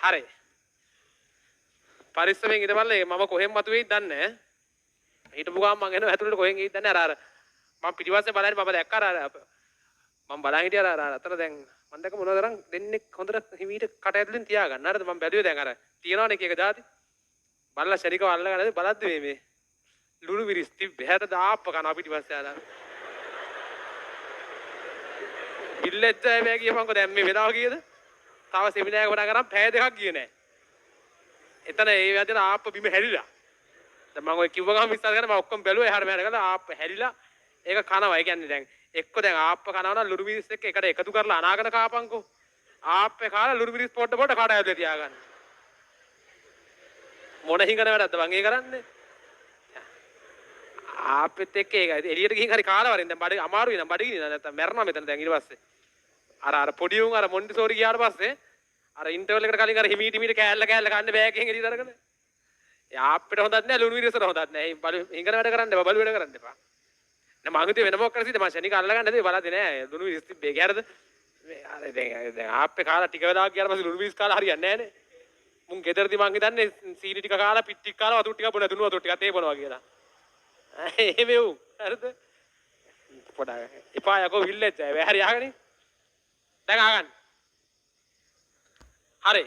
හරි. පරිස්සමෙන් ඉඳපල්ලා මම කොහෙන් මතුවේයිද දන්නේ නැහැ. හිටපු ගමන් මං එනවා ඇතුළට කොහෙන් ගිහින්ද දන්නේ අර මම පිටිපස්සේ බලන්නේ මම දැක්කා අර මම බලන් හිටියා අර අතන දැන් මම දැක්ක මොනවද අරන් දෙන්නෙක් හොඳට හිමීට කට ඇතුලෙන් තියාගන්න. හරිද මම බැලුවේ දැන් අර තියනවනේ එක එක જાති. බලලා ශනිකව අල්ලගන්නද බලද්දි මේ ලුණු මිරිස් තිබ්බේ. හැට දාප්ප කනවා පිටිපස්සේ ආලා. ඉල්ලෙච්ච මේ කියපන්කෝ දැන් මේ වෙලාව කීයද? තව සෙමිනාර් එක පටන් ගන්න පැය දෙකක් ගියේ නැහැ. එතන ඒ වැදෙන ආප්ප බිම හැරිලා. දැන් මම ඔය කිව්ව ගමන් විශ්වාස කරන්න මම ඔක්කොම බැලුවා එහාට මෙහාට ගලා ආප්ප හැරිලා ඒක කනවා. ඒ කියන්නේ දැන් එක්ක දැන් ආප්ප කනවා නම් ලුණු මිරිස් එක්ක එකට එකතු කරලා අනාගෙන කාපන්කෝ. ආප්පේ කාලා ලුණු මිරිස් පොඩ පොඩ කඩ ඇතුලේ තියාගන්න. මොන හිඟන වැඩක්ද මං ඒ කරන්නේ? ආප්පෙත් එක්ක ඒක එළියට ගිහින් හරි කාලා වරින් දැන් බඩ අමාරුයි නම් බඩගිනි නැත්නම් මැරෙනවා මෙතන දැන් ඊට පස්සේ. අර පොඩි උන් අර මොන්ටිසෝරි ගියාට පස්සේ අර ඉන්ටර්වල් එකට කලින් අර හිමීටි මීට කෑල්ල කන්න බෑග් එකෙන් එළියට අරගෙන. ඒ ආප්පෙට හොඳක් නෑ ලුණු මිරිසට හොඳක් නෑ. ඒ බලු හිඟන වැඩ කරන්න එපා බලු වැඩ කරන්න එපා. නෑ මං හිතුවේ වෙන මොකක් කරසිද මං ශනික අල්ලගන්න හදේ බලද්දි නෑ ලුණු මිරිස් තිබ්බේ. ඒක හරිද? මේ අර දැන් ආප්පේ කාලා ටික වෙලාවක් ගියාට පස්සේ ලුණු මිරිස් කාලා හරියන්නේ නෑනේ. මුන් ගෙදරදී මං හිතන්නේ සීනි ටික කාලා පිට් ටික කාලා වතුර ටික බොන දුණු වතුර ටික තේ බොනවා කියලා. එහෙම වූ හරිද? පොඩා එපා යකෝ විල්ලෙච්ච. වැහැරි යහගනි. දැන් ආගන්න. හරි.